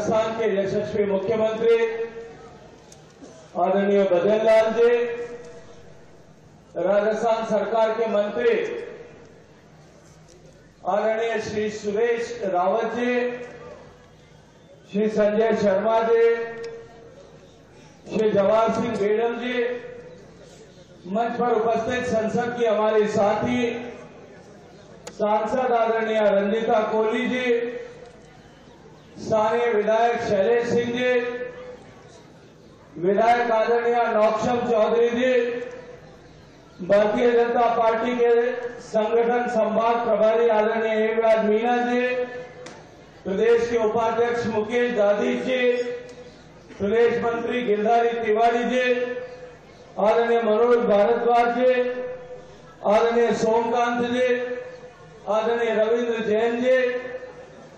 राजस्थान के यशस्वी मुख्यमंत्री आदरणीय भजनलाल जी, राजस्थान सरकार के मंत्री आदरणीय श्री सुरेश रावत जी, श्री संजय शर्मा जी, श्री जवाहर सिंह बेडम जी, मंच पर उपस्थित संसद की हमारे साथी सांसद आदरणीय रंजीता कोहली जी, स्थानीय विधायक शैलेश सिंह जी, विधायक आदरणीय नौक्षम चौधरी जी, भारतीय जनता पार्टी के संगठन संभाग प्रभारी आदरणीय हेमराज मीणा जी, प्रदेश के उपाध्यक्ष मुकेश दादी जी, प्रदेश मंत्री गिरधारी तिवारी जी, आदरणीय मनोज भारद्वाज जी, आदरणीय सोमकांत जी, आदरणीय रविंद्र जैन जी,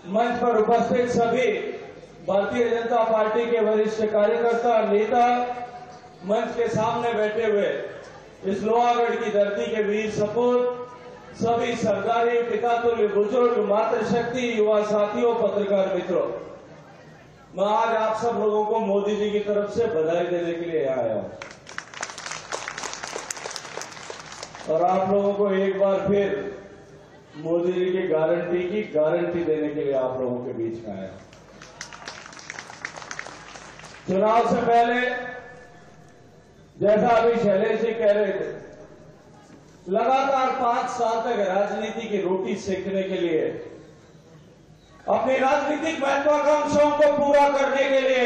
मंच पर उपस्थित सभी भारतीय जनता पार्टी के वरिष्ठ कार्यकर्ता नेता, मंच के सामने बैठे हुए इस लोहागढ़ की धरती के वीर सपूत, सभी सरदारी, पितातुल्य बुजुर्ग, मातृशक्ति, युवा साथियों, पत्रकार मित्रों, मैं आज आप सब लोगों को मोदी जी की तरफ से बधाई देने के लिए आया हूं और आप लोगों को एक बार फिर मोदी जी की गारंटी देने के लिए आप लोगों के बीच में आया। चुनाव से पहले जैसा अभी शैलेश जी कह रहे थे, लगातार 5 साल तक राजनीति की रोटी सेकने के लिए, अपनी राजनीतिक महत्वाकांक्षाओं को पूरा करने के लिए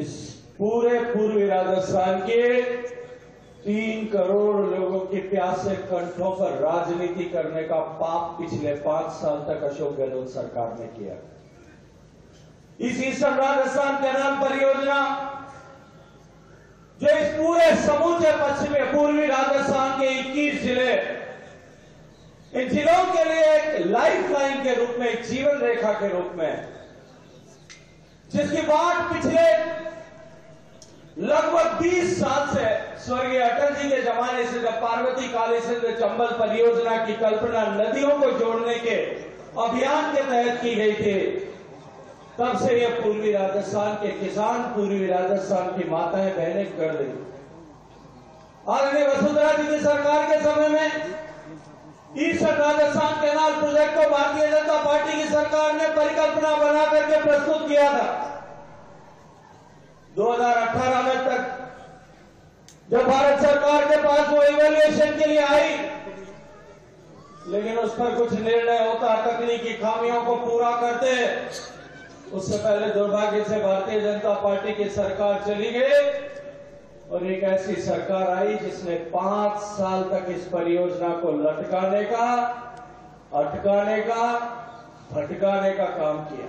इस पूरे पूर्वी राजस्थान के 3 करोड़ लोगों के प्यासे कंठों पर राजनीति करने का पाप पिछले 5 साल तक अशोक गहलोत सरकार ने किया। इस ईस्टर्न राजस्थान कैनाल परियोजना जो इस पूरे समूचे पश्चिमी पूर्वी राजस्थान के 21 जिले, इन जिलों के लिए एक लाइफलाइन के रूप में, एक जीवन रेखा के रूप में, जिसकी बात पिछले लगभग 20 साल से स्वर्गीय अटल जी के जमाने से, जब पार्वती काली सिंध चंबल परियोजना की कल्पना नदियों को जोड़ने के अभियान के तहत की गई थी, तब से यह पूर्वी राजस्थान के किसान, पूर्वी राजस्थान की माताएं बहनें कर रही। आदरणीय वसुंधरा जी की सरकार के समय में ईस्टर्न राजस्थान कैनाल प्रोजेक्ट को भारतीय जनता पार्टी की सरकार ने परिकल्पना बना करके प्रस्तुत किया था। 2018 में तक जब भारत सरकार के पास वो इवैल्यूएशन के लिए आई, लेकिन उस पर कुछ निर्णय होता, तकनीकी खामियों को पूरा करते, उससे पहले दुर्भाग्य से भारतीय जनता पार्टी की सरकार चली गई और एक ऐसी सरकार आई जिसने 5 साल तक इस परियोजना को लटकाने का, अटकाने का, भटकाने का काम किया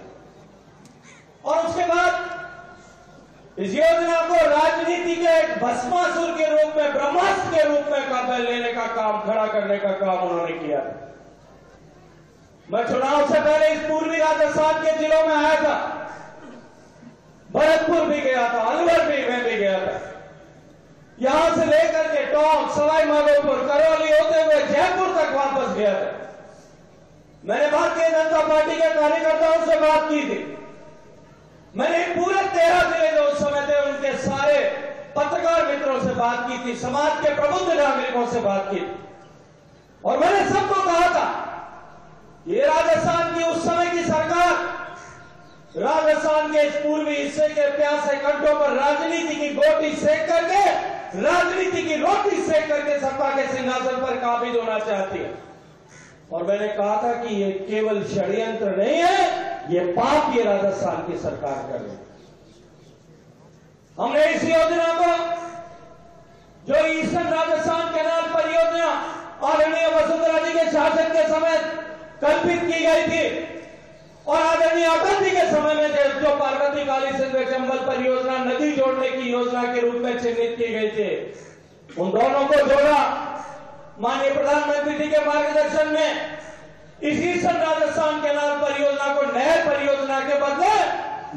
और उसके बाद इस योजना को राजनीति के एक भस्मासुर के रूप में, ब्रह्मास्त्र के रूप में कब्जा लेने का काम, खड़ा करने का काम उन्होंने किया था। मैं चुनाव से पहले इस पूर्वी राजस्थान के जिलों में आया था, भरतपुर भी गया था, अलवर भी गया था, यहां से लेकर के टोंक, सवाई माधोपुर, करौली होते हुए जयपुर तक वापस गया था। मैंने भारतीय जनता पार्टी के कार्यकर्ताओं से बात की थी। मैंने पूरे 13 जिले जो उस समय थे उनके सारे पत्रकार मित्रों से बात की थी, समाज के प्रबुद्ध नागरिकों से बात की थी और मैंने सबको कहा था, ये राजस्थान की उस समय की सरकार राजस्थान के इस पूर्वी हिस्से के प्यासे कंठों पर राजनीति की गोटी सेक करके, राजनीति की रोटी सेक करके सत्ता के सिंहासन पर काबिज होना चाहती है। और मैंने कहा था कि ये केवल षड्यंत्र नहीं है, ये पाप ये राजस्थान की सरकार कर रही है। हमने इस योजना को, जो ईस्टर्न राजस्थान कैनाल परियोजना आदरणीय वसुंधरा जी के शासन के समय कल्पित की गई थी और आदरणीय अटल जी के समय में जो पार्वती काली सिंध चंबल परियोजना नदी जोड़ने की योजना के रूप में चिन्हित की गई थी, उन दोनों को जोड़ा। माननीय प्रधानमंत्री जी के मार्गदर्शन में इस ईस्टर्न राजस्थान कैनाल परियोजना को नहर परियोजना के बदले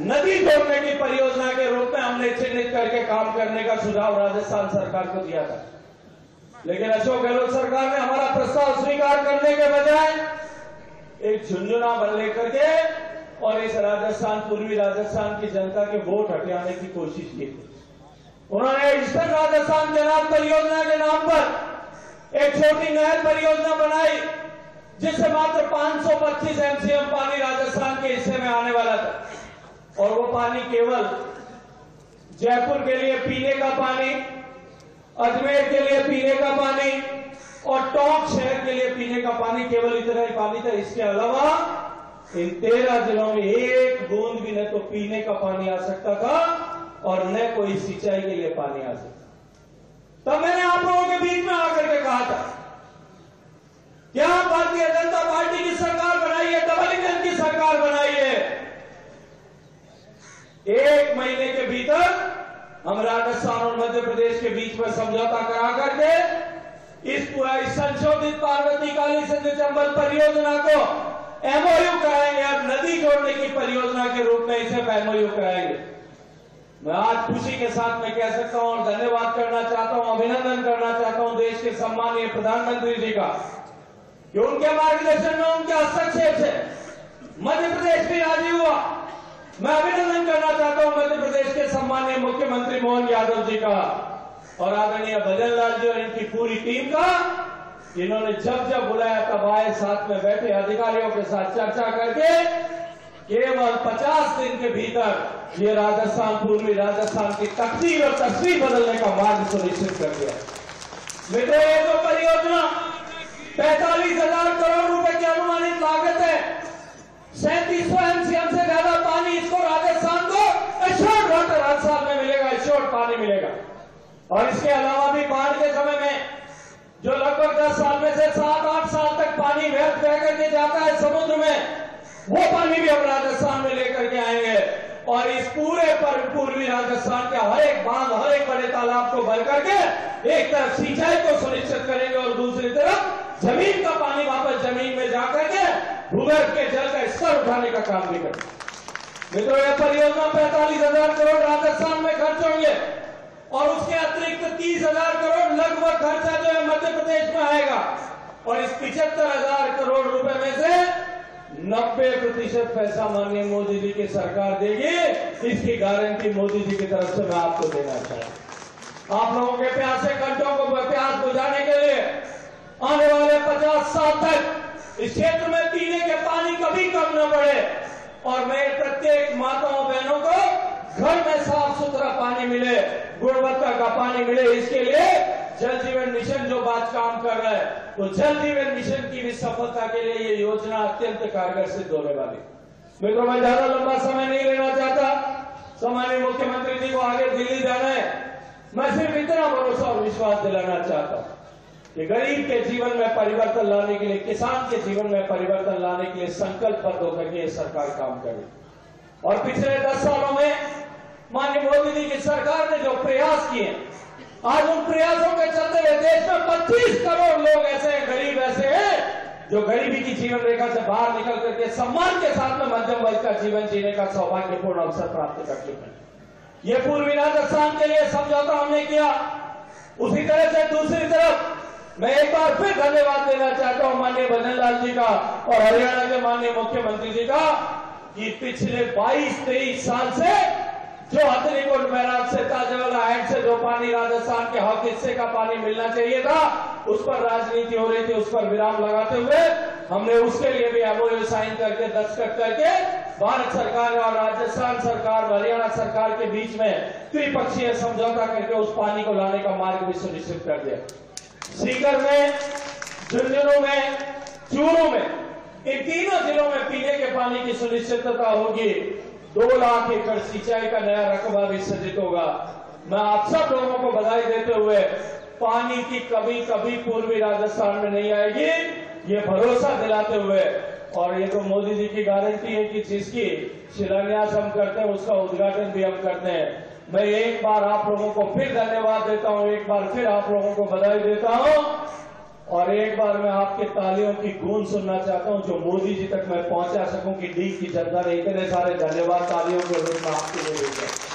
नदी जोड़ने की परियोजना के रूप में हमने चिन्हित करके काम करने का सुझाव राजस्थान सरकार को दिया था। लेकिन अशोक गहलोत सरकार ने हमारा प्रस्ताव स्वीकार करने के बजाय एक झुंझुना बन लेकर के और इस राजस्थान, पूर्वी राजस्थान की जनता के वोट हटाने की कोशिश की थी। उन्होंने ईस्टर्न राजस्थान केनाल परियोजना के नाम पर एक छोटी नहर परियोजना बनाई, जिससे मात्र 525 एमसीएम पानी राजस्थान के हिस्से में आने वाला था, और वो पानी केवल जयपुर के लिए पीने का पानी, अजमेर के लिए पीने का पानी और टोंक शहर के लिए पीने का पानी, केवल इतना ही पानी था। इसके अलावा इन 13 जिलों में एक बूंद भी न तो पीने का पानी आ सकता था और न कोई सिंचाई के लिए पानी आ सकता। तब मैंने आप लोगों के बीच में आकर के कहा था, क्या भारतीय जनता पार्टी की सरकार बनाई है, डबल इंजन की सरकार बनाई है। 1 महीने के भीतर हम राजस्थान और मध्य प्रदेश के बीच में समझौता करा करके इस पूरा संशोधित पार्वती काली सिंधु चंबल परियोजना को एमओयू कराएंगे। अब नदी जोड़ने की परियोजना के रूप में इसे एमओयू कराएंगे। मैं आज खुशी के साथ में कह सकता हूं और धन्यवाद करना चाहता हूं, अभिनंदन करना चाहता हूं देश के सम्मानीय प्रधानमंत्री जी का, कि उनके मार्गदर्शन में, उनके हस्तक्षेप से मध्य प्रदेश भी राजी हुआ। मैं अभिनंदन करना चाहता हूं मध्य प्रदेश के सम्मानीय मुख्यमंत्री मोहन यादव जी का और आदरणीय भजन लाल जी और इनकी पूरी टीम का। इन्होंने जब जब बुलाया तब आए, साथ में बैठे अधिकारियों के साथ चर्चा करके केवल 50 दिन के भीतर ये राजस्थान, पूर्वी राजस्थान की तकदीर और तस्वीर बदलने का मार्ग सुनिश्चित कर दिया। मित्रों, ये जो परियोजना 45,000 करोड़ रुपए की अनुमानित लागत है, 3700 एमसीएम से ज्यादा पानी इसको राजस्थान को एश्योर्ड वाटर हर साल में मिलेगा, एश्योर्ड पानी मिलेगा। और इसके अलावा भी बाढ़ के समय में जो लगभग 10 साल में से 7-8 साल तक पानी व्यर्थ बह करके जाता है समुद्र में, वो पानी भी हम राजस्थान में लेकर के आएंगे और इस पूरे पर पूर्वी राजस्थान के हर एक बांध, हर एक बड़े तालाब को भर करके एक तरफ सिंचाई को सुनिश्चित करेंगे और दूसरी तरफ जमीन का पानी वापस जमीन में जाकर के भूगर्भ के जल का स्तर उठाने का काम भी करेंगे। मित्रों, यह परियोजना 45,000 करोड़ राजस्थान में खर्च होंगे और उसके अतिरिक्त 30,000 करोड़ लगभग खर्चा जो है मध्य प्रदेश में आएगा। और इस 75,000 करोड़ रुपए में से 90% पैसा माननीय मोदी जी की सरकार देगी। इसकी गारंटी मोदी जी की तरफ से मैं आपको देना चाहता हूं। आप लोगों के प्यासे कंठों को प्यास बुझाने के लिए आने वाले 50 साल तक इस क्षेत्र में पीने के पानी कभी कम न पड़े और मैं प्रत्येक माताओं बहनों को घर में साफ सुथरा पानी मिले, गुणवत्ता का पानी मिले। इसके लिए जल जीवन मिशन जो बात काम कर रहा है, तो जल जीवन मिशन की भी सफलता के लिए ये योजना अत्यंत कारगर सिद्ध होने वाली। मित्रों, मैं ज्यादा लंबा समय नहीं लेना चाहता, सम्मानीय मुख्यमंत्री जी को आगे दिल्ली जाना है। मैं सिर्फ इतना भरोसा और विश्वास दिलाना चाहता हूं कि गरीब के जीवन में परिवर्तन लाने के लिए, किसान के जीवन में परिवर्तन लाने के लिए संकल्पबद्ध होकर के सरकार काम करे। और पिछले 10 सालों में माननीय मोदी जी की सरकार ने जो प्रयास किए, आज उन प्रयासों के चलते हुए देश में 25 करोड़ लोग ऐसे हैं, गरीब ऐसे हैं जो गरीबी की जीवन रेखा से बाहर निकल करके सम्मान के साथ में मध्यम वर्ग का जीवन जीने का सौभाग्यपूर्ण अवसर प्राप्त कर चुके हैं। ये पूर्वी राजस्थान के लिए समझौता हमने किया। उसी तरह से दूसरी तरफ मैं एक बार फिर धन्यवाद देना चाहता हूं माननीय भजन लाल जी का और हरियाणा के माननीय मुख्यमंत्री जी का, कि पिछले 22-23 साल से जो हथनीकुंड बैराज से, ताजवाला हैड से जो पानी राजस्थान के हक हिस्से का पानी मिलना चाहिए था, उस पर राजनीति हो रही थी, उस पर विराम लगाते हुए हमने उसके लिए भी एमओयू साइन करके, दस्तखत करके भारत सरकार और राजस्थान सरकार, हरियाणा सरकार के बीच में त्रिपक्षीय समझौता करके उस पानी को लाने का मार्ग भी सुनिश्चित कर दिया। सीकर में, झुंझुनू में, चूरू में, इन तीनों जिलों में पीने के पानी की सुनिश्चितता होगी। 2 लाख एकड़ सिंचाई का नया रकबा भी सृजित होगा। मैं आप सब लोगों को बधाई देते हुए, पानी की कमी कभी पूर्वी राजस्थान में नहीं आएगी, ये भरोसा दिलाते हुए, और ये तो मोदी जी की गारंटी है कि जिसकी शिलान्यास हम करते हैं उसका उद्घाटन भी हम करते हैं। मैं एक बार आप लोगों को फिर धन्यवाद देता हूं, एक बार फिर आप लोगों को बधाई देता हूं और एक बार मैं आपके तालियों की गूंज सुनना चाहता हूं जो मोदी जी तक मैं पहुंचा सकूं कि डी की जनता ने इतने सारे धन्यवाद तालियों के रूप में आपके लिए देते हैं।